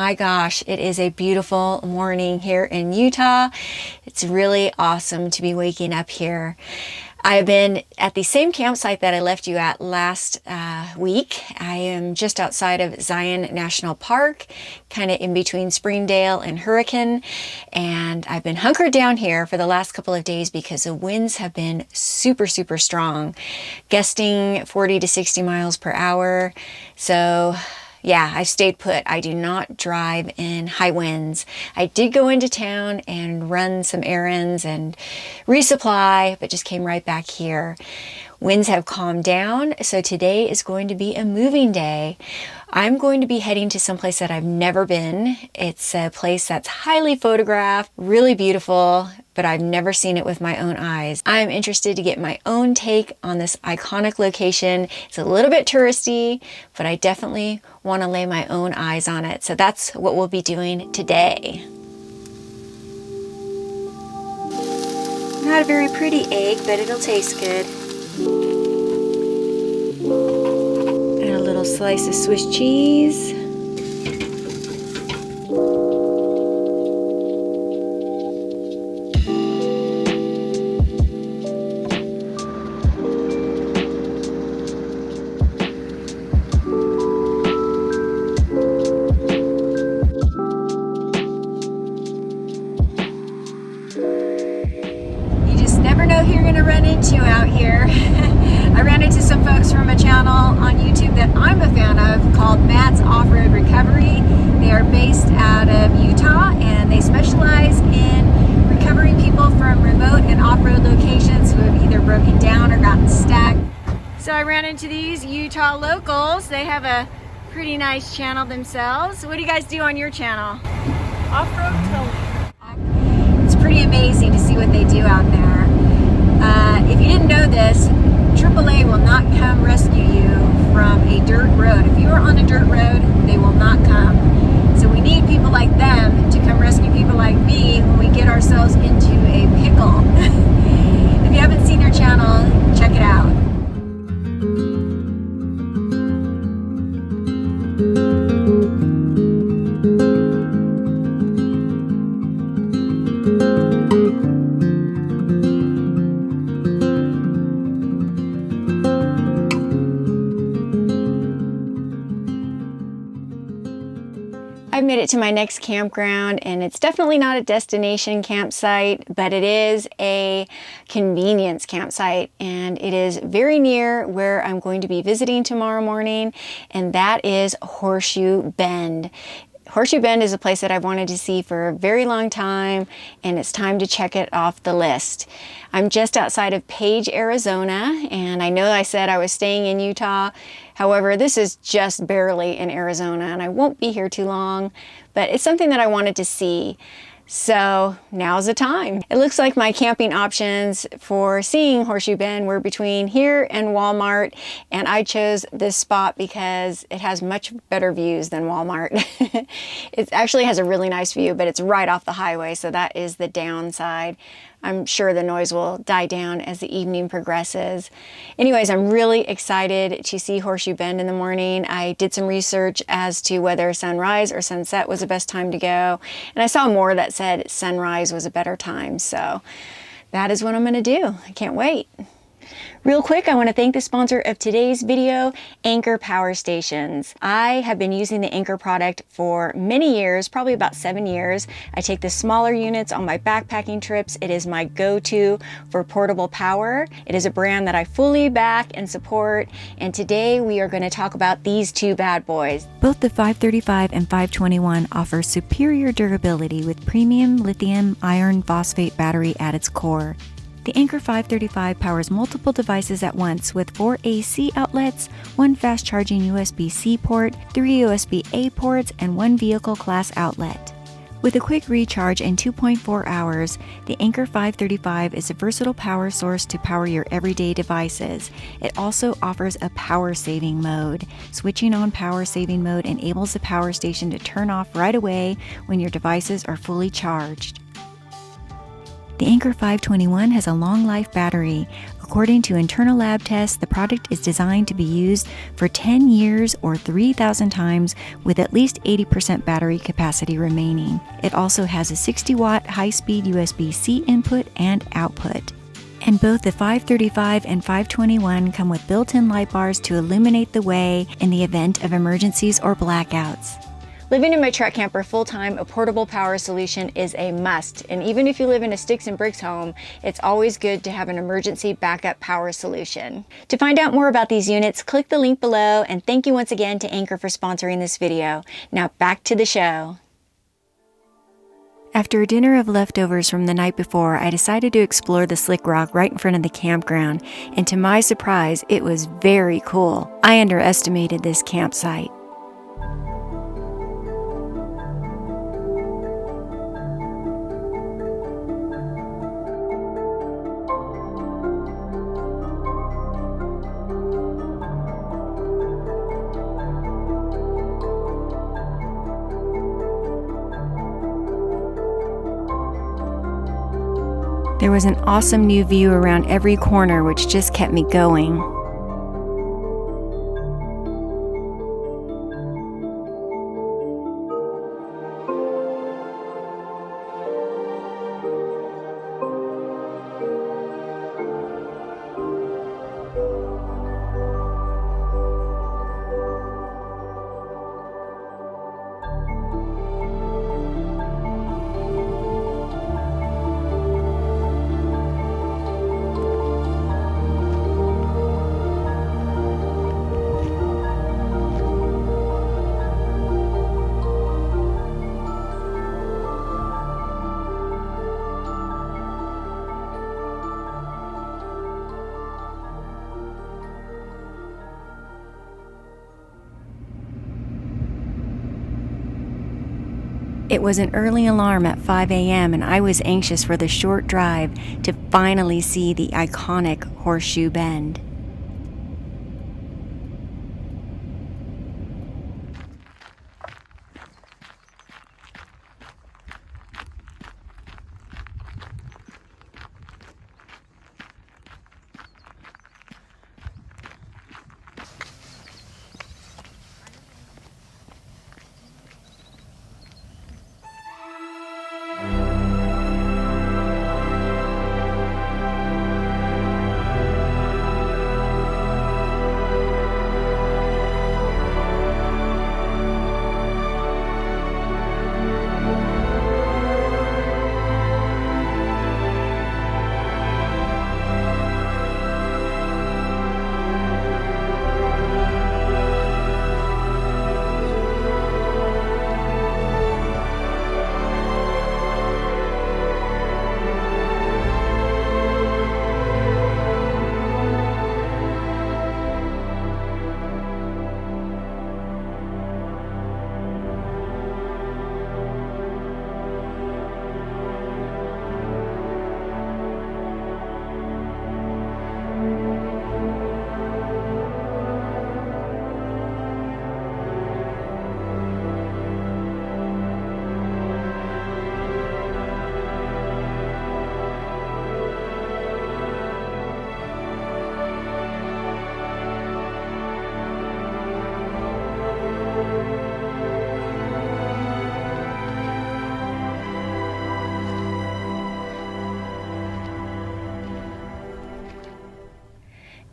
my gosh, it is a beautiful morning here in Utah. It's really awesome to be waking up here. I've been at the same campsite that I left you at last week. I am just outside of Zion National Park, kind of in between Springdale and Hurricane. And I've been hunkered down here for the last couple of days because the winds have been super, super strong, gusting 40 to 60 miles per hour. So yeah, I stayed put. I do not drive in high winds. I did go into town and run some errands and resupply, but just came right back here. Winds have calmed down, so today is going to be a moving day. I'm going to be heading to someplace that I've never been. It's a place that's highly photographed, really beautiful, but I've never seen it with my own eyes. I'm interested to get my own take on this iconic location. It's a little bit touristy, but I definitely want to lay my own eyes on it. So that's what we'll be doing today. Not a very pretty egg, but it'll taste good. And a little slice of Swiss cheese. Never know who you're going to run into out here. I ran into some folks from a channel on YouTube that I'm a fan of called Matt's Off-Road Recovery. They are based out of Utah and they specialize in recovering people from remote and off-road locations who have either broken down or gotten stuck. So I ran into these Utah locals. They have a pretty nice channel themselves. What do you guys do on your channel? Off-road towing. It's pretty amazing to see what they do out there. If you didn't know this, AAA will not come rescue you from a dirt road. If you are on a dirt road, they will not come. So we need people like them to come rescue people like me when we get ourselves into a pickle. If you haven't seen their channel, check it out. I've made it to my next campground, and it's definitely not a destination campsite, but it is a convenience campsite, and it is very near where I'm going to be visiting tomorrow morning, and that is Horseshoe Bend. Horseshoe Bend is a place that I've wanted to see for a very long time, and it's time to check it off the list. I'm just outside of Page, Arizona, and I know I said I was staying in Utah. However, this is just barely in Arizona, and I won't be here too long, but it's something that I wanted to see. So now's the time. It looks like my camping options for seeing Horseshoe Bend were between here and Walmart, and I chose this spot because it has much better views than Walmart. It actually has a really nice view, but it's right off the highway, so that is the downside. I'm sure the noise will die down as the evening progresses. Anyways, I'm really excited to see Horseshoe Bend in the morning. I did some research as to whether sunrise or sunset was the best time to go, and I saw more that said sunrise was a better time, so that is what I'm going to do. I can't wait. Real quick, I want to thank the sponsor of today's video, Anker Power Stations. I have been using the Anker product for many years, probably about 7 years. I take the smaller units on my backpacking trips. It is my go-to for portable power. It is a brand that I fully back and support, and today we are going to talk about these two bad boys. Both the 535 and 521 offer superior durability with premium lithium iron phosphate battery at its core. The Anker 535 powers multiple devices at once with 4 AC outlets, 1 fast-charging USB-C port, 3 USB-A ports, and 1 vehicle class outlet. With a quick recharge in 2.4 hours, the Anker 535 is a versatile power source to power your everyday devices. It also offers a power-saving mode. Switching on power-saving mode enables the power station to turn off right away when your devices are fully charged. The Anker 521 has a long life battery. According to internal lab tests, the product is designed to be used for 10 years or 3,000 times with at least 80% battery capacity remaining. It also has a 60-watt high-speed USB-C input and output. And both the 535 and 521 come with built-in light bars to illuminate the way in the event of emergencies or blackouts. Living in my truck camper full-time, a portable power solution is a must. And even if you live in a sticks and bricks home, it's always good to have an emergency backup power solution. To find out more about these units, click the link below, and thank you once again to Anker for sponsoring this video. Now back to the show. After a dinner of leftovers from the night before, I decided to explore the slick rock right in front of the campground, and to my surprise, it was very cool. I underestimated this campsite. There was an awesome new view around every corner, which just kept me going. It was an early alarm at 5 a.m. and I was anxious for the short drive to finally see the iconic Horseshoe Bend.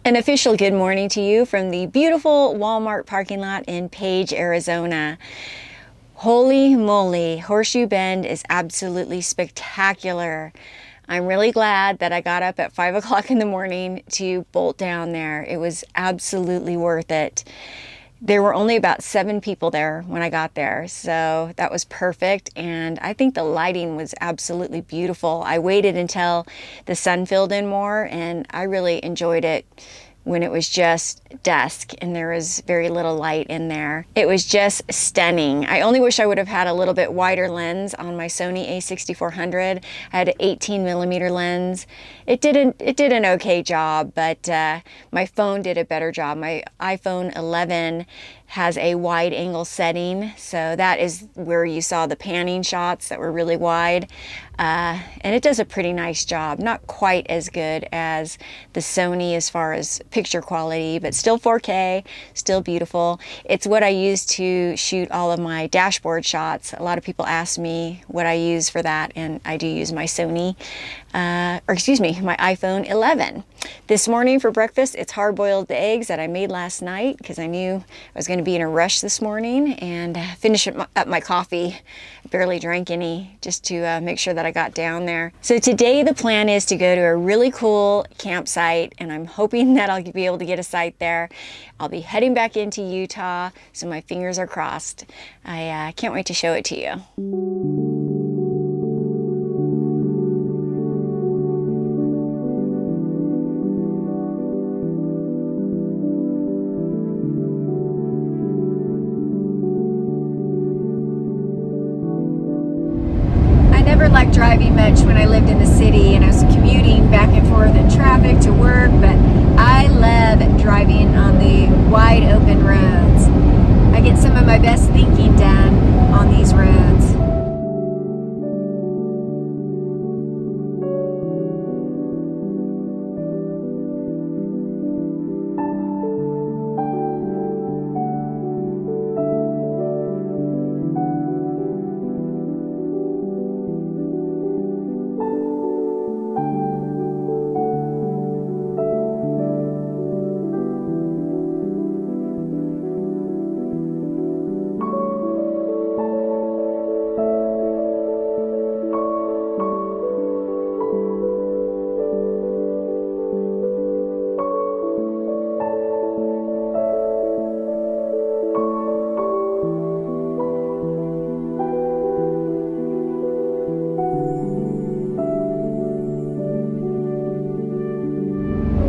An official good morning to you from the beautiful Walmart parking lot in Page, Arizona. Holy moly, Horseshoe Bend is absolutely spectacular. I'm really glad that I got up at 5 o'clock in the morning to bolt down there. It was absolutely worth it. There were only about 7 people there when I got there, so that was perfect, and I think the lighting was absolutely beautiful. I waited until the sun filled in more, and I really enjoyed it when it was just dusk and there was very little light in there. It was just stunning. I only wish I would have had a little bit wider lens on my Sony a6400. I had an 18mm lens. It did an okay job, but my phone did a better job. My iPhone 11 has a wide angle setting, so that is where you saw the panning shots that were really wide. And it does a pretty nice job. Not quite as good as the Sony as far as picture quality, but still 4K, still beautiful. It's what I use to shoot all of my dashboard shots. A lot of people ask me what I use for that, and I do use my Sony, my iPhone 11. This morning for breakfast, it's hard-boiled eggs that I made last night because I knew I was going to be in a rush this morning, and finish up my coffee. Barely drank any just to make sure that I got down there. So today the plan is to go to a really cool campsite, and I'm hoping that I'll be able to get a site there. I'll be heading back into Utah, so my fingers are crossed. I can't wait to show it to you. Like driving much when I lived in the city and I was commuting back and forth in traffic to work, but I love driving on the wide open roads. I get some of my best thinking done on these roads.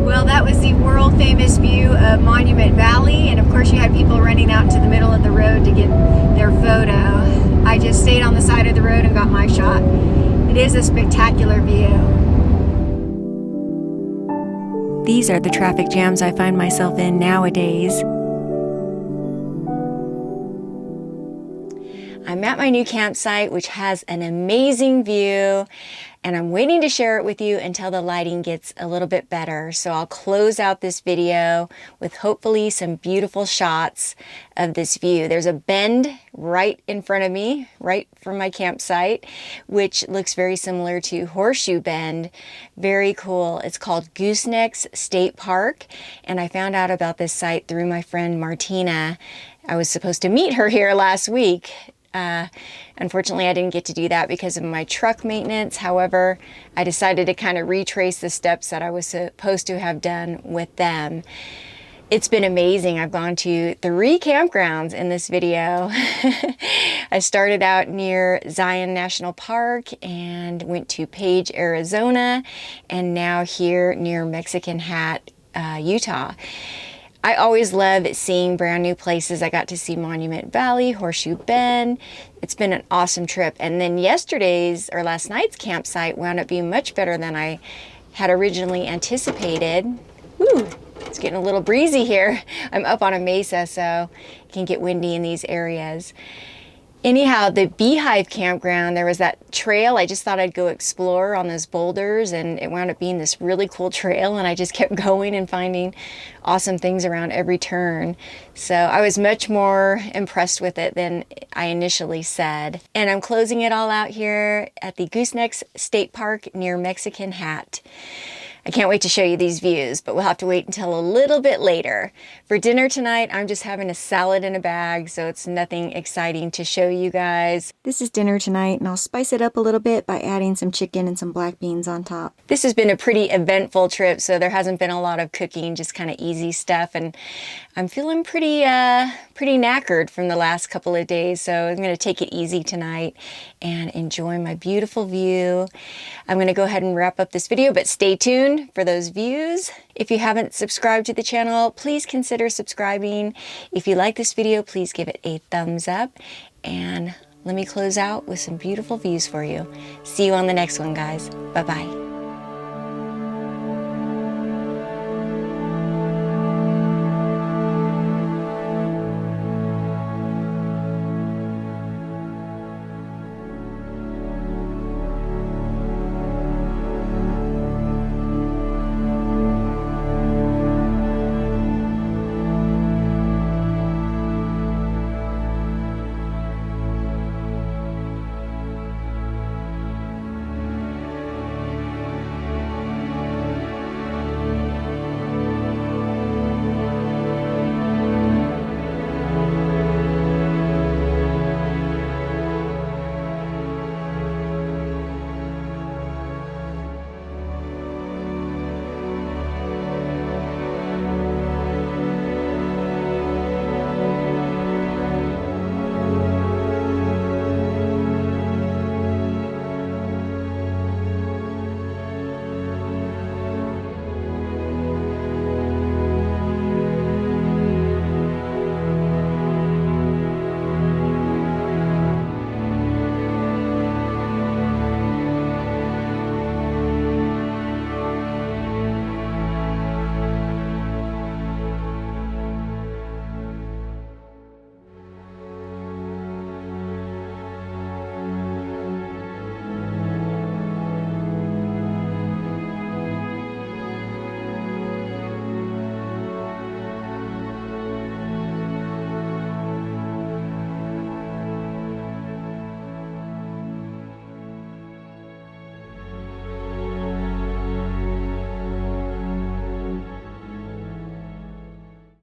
Well, that was the world famous view of Monument Valley, and of course you had people running out to the middle of the road to get their photo. I just stayed on the side of the road and got my shot. It is a spectacular view. These are the traffic jams I find myself in nowadays. I'm at my new campsite, which has an amazing view, and I'm waiting to share it with you until the lighting gets a little bit better. So I'll close out this video with hopefully some beautiful shots of this view. There's a bend right in front of me, right from my campsite, which looks very similar to Horseshoe Bend. Very cool. It's called Goosenecks State Park, and I found out about this site through my friend Martina. I was supposed to meet her here last week. Unfortunately, I didn't get to do that because of my truck maintenance. However, I decided to kind of retrace the steps that I was supposed to have done with them. It's been amazing. I've gone to 3 campgrounds in this video. I started out near Zion National Park and went to Page, Arizona, and now here near Mexican Hat, Utah. I always love seeing brand new places. I got to see Monument Valley, Horseshoe Bend. It's been an awesome trip. And then last night's campsite wound up being much better than I had originally anticipated. Woo, it's getting a little breezy here. I'm up on a mesa, so it can get windy in these areas. Anyhow, the Beehive campground, there was that trail. I just thought I'd go explore on those boulders, and it wound up being this really cool trail, and I just kept going and finding awesome things around every turn. So I was much more impressed with it than I initially said. And I'm closing it all out here at the Goosenecks State Park near Mexican Hat. I can't wait to show you these views, but we'll have to wait until a little bit later. For dinner tonight, I'm just having a salad in a bag, so it's nothing exciting to show you guys. This is dinner tonight, and I'll spice it up a little bit by adding some chicken and some black beans on top. This has been a pretty eventful trip, so there hasn't been a lot of cooking, just kind of easy stuff, and I'm feeling pretty knackered from the last couple of days, so I'm going to take it easy tonight and enjoy my beautiful view. I'm going to go ahead and wrap up this video, but stay tuned for those views. If you haven't subscribed to the channel, please consider subscribing. If you like this video, please give it a thumbs up, and let me close out with some beautiful views for you. See you on the next one, guys. Bye-bye.